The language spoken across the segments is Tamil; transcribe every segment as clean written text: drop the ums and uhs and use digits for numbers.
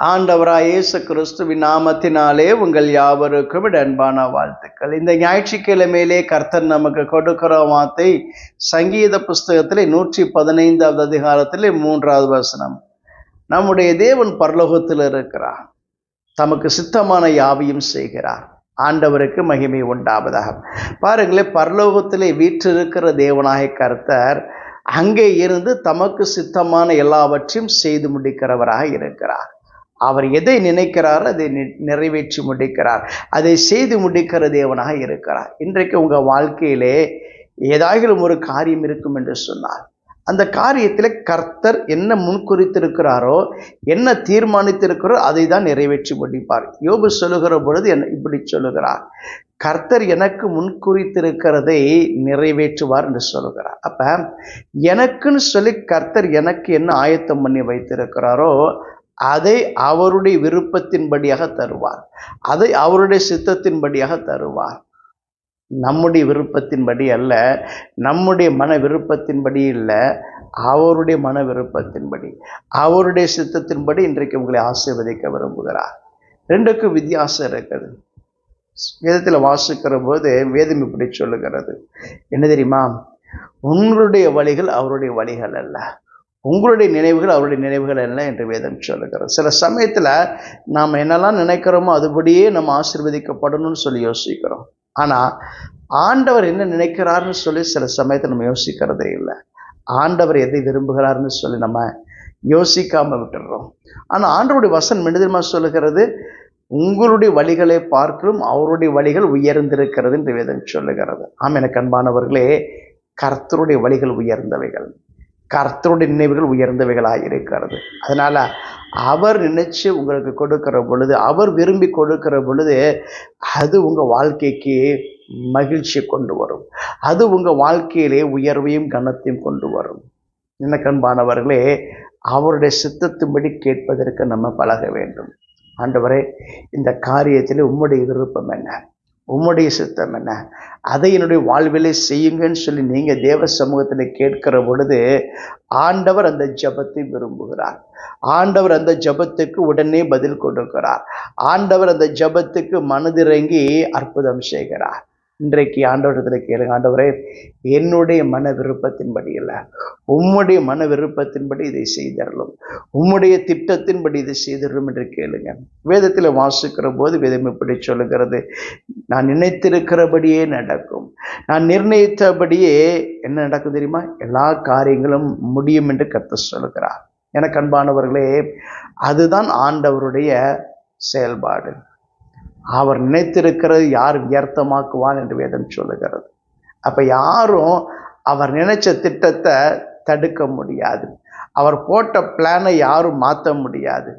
ஆண்டவராய் இயேசு கிறிஸ்துவின் நாமத்தினாலே உங்கள் யாவருக்கும் அன்பான வாழ்த்துக்கள். இந்த ஞாயிற்றுக்கிழமையிலே கர்த்தர் நமக்கு கொடுக்கிற வார்த்தை சங்கீத புஸ்தகத்திலே 115வது அதிகாரத்திலே 3வது வசனம். நம்முடைய தேவன் பரலோகத்தில் இருக்கிறார், தமக்கு சித்தமான யாவையும் செய்கிறார். ஆண்டவருக்கு மகிமை உண்டாவதாக. பாருங்களேன், பரலோகத்திலே வீற்றிருக்கிற தேவனாகிய கர்த்தர் அங்கே இருந்து தமக்கு சித்தமான எல்லாவற்றையும் செய்து முடிக்கிறவராக இருக்கிறார். அவர் எதை நினைக்கிறாரோ அதை நிறைவேற்றி முடிக்கிறார், அதை செய்து முடிக்கிற தேவனாக இருக்கிறார். இன்றைக்கு உங்கள் வாழ்க்கையிலே ஏதாயிலும் ஒரு காரியம் இருக்கும் என்று சொன்னார், அந்த காரியத்தில் கர்த்தர் என்ன முன்குறித்திருக்கிறாரோ, என்ன தீர்மானித்திருக்கிறோ அதை தான் நிறைவேற்றி முடிப்பார். யோபு சொல்லுகிற பொழுது இப்படி சொல்லுகிறார், கர்த்தர் எனக்கு முன்குறித்திருக்கிறதை நிறைவேற்றுவார் என்று சொல்லுகிறார். அப்ப எனக்குன்னு சொல்லி கர்த்தர் எனக்கு என்ன ஆயத்தம் பண்ணி வைத்திருக்கிறாரோ அதை அவருடைய விருப்பத்தின்படியாக தருவார், அதை அவருடைய சித்தத்தின்படியாக தருவார். நம்முடைய விருப்பத்தின்படி அல்ல, நம்முடைய மன விருப்பத்தின்படி இல்லை, அவருடைய மன விருப்பத்தின்படி, அவருடைய சித்தத்தின்படி இன்றைக்கு உங்களை ஆசீர்வதிக்க விரும்புகிறார். ரெண்டுக்கும் வித்தியாசம் இருக்குது. வேதத்தில் வாசிக்கிற போது வேதம் இப்படி சொல்லுகிறது, என்ன தெரியுமா? உங்களுடைய வழிகள் அவருடைய வழிகள் அல்ல, உங்களுடைய நினைவுகள் அவருடைய நினைவுகள் அல்ல என்று வேதம் சொல்லுகிறது. சில சமயத்தில் நாம் என்னெல்லாம் நினைக்கிறோமோ அதுபடியே நம்ம ஆசீர்வதிக்கப்படணும்னு சொல்லி யோசிக்கிறோம். ஆனால் ஆண்டவர் என்ன நினைக்கிறார்னு சொல்லி சில சமயத்தில் நம்ம யோசிக்கிறதே இல்லை. ஆண்டவர் எதை விரும்புகிறார்னு சொல்லி நம்ம யோசிக்காமல் விட்டுடுறோம். ஆனால் ஆண்டவருடைய வசனம் என்ன தெரியுமா சொல்லுகிறது? உங்களுடைய வழிகளை பார்க்கலும் அவருடைய வழிகள் உயர்ந்திருக்கிறது என்று வேதம் சொல்லுகிறது. ஆம், எனக்கு அன்பானவர்களே, கர்த்தருடைய வழிகள் உயர்ந்தவைகள், கர்த்தருடைய நினைவுகள் உயர்ந்தவைகளாக இருக்கிறது. அதனால் அவர் நினைச்சு உங்களுக்கு கொடுக்கிற பொழுது, அவர் விரும்பி கொடுக்கிற பொழுது அது உங்கள் வாழ்க்கைக்கு மகிழ்ச்சியை கொண்டு வரும், அது உங்கள் வாழ்க்கையிலே உயர்வையும் கனத்தையும் கொண்டு வரும். என்ன கண்பானவர்களே, அவருடைய சித்தத்தின்படி கேட்பதற்கு நம்ம பழக வேண்டும். ஆண்டவரே, இந்த காரியத்தில் உம்முடைய விருப்பம் என்ன, உம்முடைய சித்தம் என்ன, அதை என்னுடைய வாழ்விலே செய்யுங்கன்னு சொல்லி நீங்கள் தேவ சமூகத்தில் கேட்கிற பொழுது ஆண்டவர் அந்த ஜபத்தை விரும்புகிறார். ஆண்டவர் அந்த ஜபத்துக்கு உடனே பதில் கொடுக்கிறார். ஆண்டவர் அந்த ஜபத்துக்கு மனதிறங்கி அற்புதம் செய்கிறார். இன்றைக்கு ஆண்டவரிடத்தில் கேளுங்க, ஆண்டவரே, என்னுடைய மன விருப்பத்தின்படி இல்லை, உம்முடைய மன விருப்பத்தின்படி இதை செய்தரலும், உம்முடைய திட்டத்தின்படி இதை செய்தரலும் என்று கேளுங்க. வேதத்தில் வாசிக்கிற போது வேதம் இப்படி சொல்லுகிறது, நான் நினைத்திருக்கிறபடியே நடக்கும், நான் நிர்ணயித்தபடியே என்ன நடக்கும் தெரியுமா? எல்லா காரியங்களும் முடியும் என்று கர்த்தர் சொல்லுகிறார். எனக்கு அன்பானவர்களே, அதுதான் ஆண்டவருடைய செயல்பாடு. அவர் நினைத்திருக்கிறது யார் வியர்த்தமாக்குவான் என்று வேதம் சொல்லுகிறது. அப்போ யாரும் அவர் நினைச்ச திட்டத்தை தடுக்க முடியாது, அவர் போட்ட பிளானை யாரும் மாற்ற முடியாது.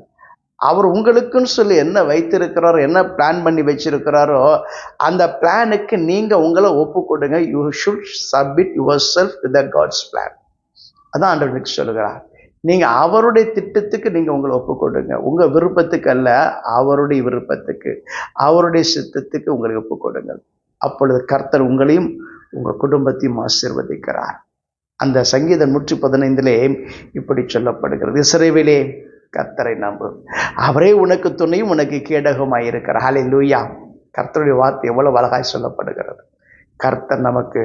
அவர் உங்களுக்குன்னு சொல்லி என்ன வைத்திருக்கிறாரோ, என்ன பிளான் பண்ணி வச்சிருக்கிறாரோ அந்த பிளானுக்கு நீங்கள் உங்களை ஒப்பு கொடுங்க. You should submit yourself to the God's plan. அதான் ஆண்டவருக்கு சொல்லுகிறார். நீங்கள் அவருடைய திட்டத்துக்கு நீங்கள் உங்களை ஒப்பு கொடுங்க, உங்கள் விருப்பத்துக்கு அல்ல, அவருடைய விருப்பத்துக்கு, அவருடைய சித்தத்துக்கு உங்களை ஒப்பு கொடுங்கள். அப்பொழுது கர்த்தர் உங்களையும் உங்கள் குடும்பத்தையும் ஆசீர்வதிக்கிறார். அந்த சங்கீதம் 115 இப்படி சொல்லப்படுகிறது, இஸ்ரவேலே கர்த்தரை நம்பு, அவரே உனக்கு துணையும் உனக்கு கேடகமாய் இருக்கிறார். ஹல்லேலூயா! கர்த்தருடைய வார்த்தை எவ்வளவு அழகாய் சொல்லப்படுகிறது. கர்த்தர் நமக்கு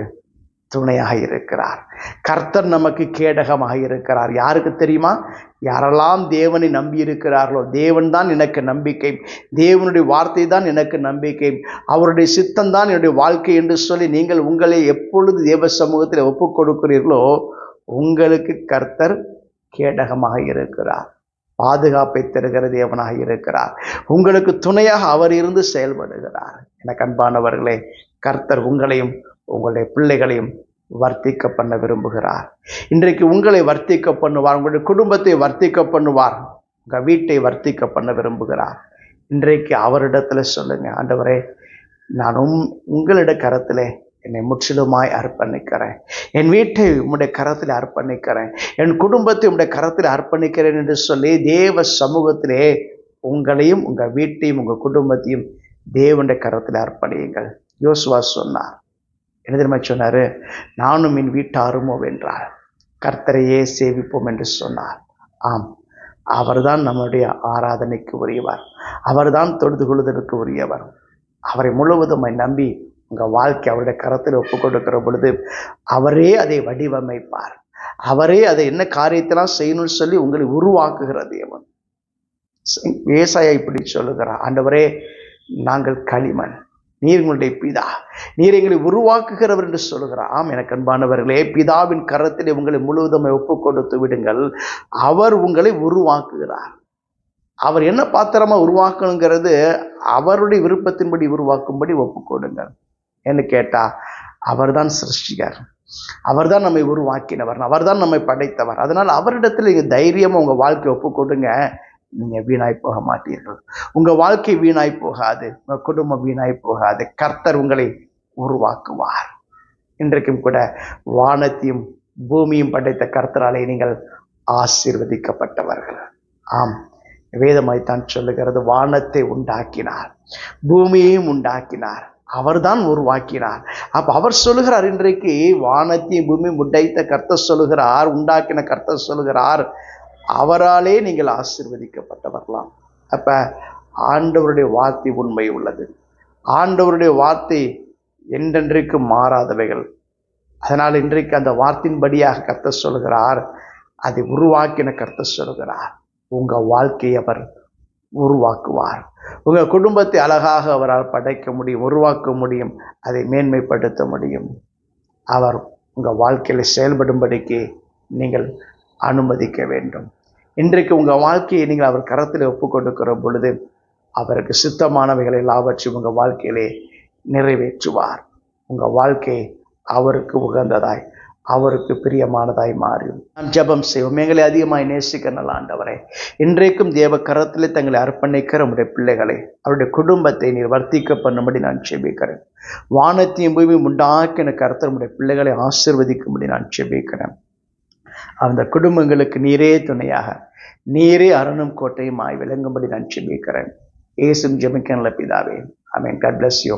துணையாக இருக்கிறார், கர்த்தர் நமக்கு கேடகமாக இருக்கிறார். யாருக்கு தெரியுமா? யாரெல்லாம் தேவனை நம்பி இருக்கிறார்களோ, தேவன் தான் எனக்கு நம்பிக்கை, தேவனுடைய வார்த்தை தான் எனக்கு நம்பிக்கை, அவருடைய சித்தம் தான் என்னுடைய வாழ்க்கை என்று சொல்லி நீங்கள் உங்களை எப்பொழுது தேவ சமூகத்தில் ஒப்பு கொடுக்கிறீர்களோ உங்களுக்கு கர்த்தர் கேடகமாக இருக்கிறார், பாதுகாப்பை தருகிற தேவனாக இருக்கிறார், உங்களுக்கு துணையாக அவர் இருந்து செயல்படுகிறார். எனக்கு அன்பானவர்களே, கர்த்தர் உங்களையும் உங்களுடைய பிள்ளைகளையும் வர்த்திக்க பண்ண விரும்புகிறார். இன்றைக்கு உங்களை வர்த்திக்க பண்ணுவார், உங்களுடைய குடும்பத்தை வர்த்திக்க பண்ணுவார், உங்கள் வீட்டை வர்த்திக்க பண்ண விரும்புகிறார். இன்றைக்கு அவரிடத்துல சொல்லுங்க, ஆண்டவரே, நான் உங்களிட கரத்தில் என்னை முற்றிலுமாய் அர்ப்பணிக்கிறேன், என் வீட்டை உம்முடைய கரத்தில் அர்ப்பணிக்கிறேன், என் குடும்பத்தை உம்முடைய கரத்தில் அர்ப்பணிக்கிறேன் என்று சொல்லி தேவ சமூகத்திலே உங்களையும் உங்கள் வீட்டையும் உங்கள் குடும்பத்தையும் தேவனுடைய கரத்தில் அர்ப்பணியுங்கள். யோசுவா சொன்னார், என்ன தெரியுமா சொன்னார்? நானும் என் வீட்டாருமோ வென்றார் கர்த்தரையே சேவிப்போம் என்று சொன்னார். ஆம், அவர்தான் நம்முடைய ஆராதனைக்கு உரியவர். அவர்தான் தொழுது கொள்வதற்கு உரியவர். அவரை முழுவதும் நம்பி உங்கள் வாழ்க்கை அவருடைய கரத்தில் ஒப்பு கொடுக்கிற பொழுது அவரே அதை வடிவமைப்பார். அவரே அதை என்ன காரியத்தெல்லாம் செய்யணும்னு சொல்லி உங்களை உருவாக்குகிற தேவன். ஏசாயா இப்படி சொல்லுகிறார், ஆண்டவரே நாங்கள் களிமண், நீர் எங்களுடைய பிதா, நீர் எங்களை உருவாக்குகிறவர் என்று சொல்லுகிறார். ஆம் எனக்கு அன்பானவர்களே, பிதாவின் கரத்திலே உங்களை முழுவதும் ஒப்பு கொடுத்து விடுங்கள். அவர் உங்களை உருவாக்குகிறார். அவர் என்ன பாத்திரமா உருவாக்கணுங்கிறது அவருடைய விருப்பத்தின்படி உருவாக்கும்படி ஒப்பு கொடுங்கள். என்று கேட்டா அவர் தான் சிருஷ்டிகர், அவர் தான் நம்மை உருவாக்கினவர், அவர் தான் நம்மை படைத்தவர். அதனால் அவரிடத்தில் நீங்க தைரியமா உங்க வாழ்க்கையை ஒப்பு கொடுங்க. நீங்க வீணாய் போக மாட்டீர்கள். உங்க வாழ்க்கை வீணாய் போகாது, உங்க குடும்பம் வீணாய் போகாது. கர்த்தர் உங்களை உருவாக்குவார். இன்றைக்கும் கூட வானத்தையும் பூமியும் படைத்த கர்த்தராலே நீங்கள் ஆசீர்வதிக்கப்பட்டவர்கள். ஆம், வேதமாய்த்தான் சொல்லுகிறது, வானத்தை உண்டாக்கினார், பூமியையும் உண்டாக்கினார், அவர்தான் உருவாக்கினார். அப்ப அவர் சொல்லுகிறார், இன்றைக்கு வானத்தையும் பூமியும் உடைத்த கர்த்தர் சொல்லுகிறார், உண்டாக்கின கர்த்தர் சொல்லுகிறார், அவராலே நீங்கள் ஆசீர்வதிக்கப்பட்டவர்களாம். அப்ப ஆண்டவருடைய வார்த்தை உண்மை உள்ளது. ஆண்டவருடைய வார்த்தை என்றென்றைக்கு மாறாதவைகள். அதனால் இன்றைக்கு அந்த வார்த்தையின்படியாக கர்த்தர் சொல்லுகிறார், அதை உருவாக்கின கர்த்தர் சொல்லுகிறார், உங்க வாழ்க்கையை அவர் உருவாக்குவார். உங்க குடும்பத்தை அழகாக அவரால் படைக்க முடியும், உருவாக்க முடியும், அதை மேன்மைப்படுத்த முடியும். அவர் உங்க வாழ்க்கையில செயல்படும்படிக்கு நீங்கள் அனுமதிக்க வேண்டும். இன்றைக்கு உங்க வாழ்க்கையை நீங்கள் அவர் கரத்தில் ஒப்பு கொடுக்கிற பொழுது அவருக்கு சித்தமானவைகளை எல்லாவற்றையும் உங்க வாழ்க்கையிலே நிறைவேற்றுவார். உங்க வாழ்க்கை அவருக்கு உகந்ததாய், அவருக்கு பிரியமானதாய் மாறும். நாம் ஜெபம் செய்வோம். எங்களை அதிகமாய் நேசிக்க நல்ல ஆண்டவரே, இன்றைக்கும் தேவ கரத்திலே தங்களை அர்ப்பணிக்கிற நம்முடைய பிள்ளைகளை, அவருடைய குடும்பத்தை நீர் வர்த்திக்க பண்ணும்படி நான் ஜெபிக்கிறேன். வானத்தையும் பூமியும் உண்டாக்கின கர்த்தர் நம்முடைய பிள்ளைகளை ஆசீர்வதிக்கும்படி நான் ஜெபிக்கிறேன். அந்த குடும்பங்களுக்கு நீரே துணையாக, நீரே அரணும் கோட்டையுமாய் விளங்கும்படி நான் ஜெபிக்கிறேன். இயேசுவின் ஜெபிக்க நல்ல பிதாவே, ஆமென். God bless you.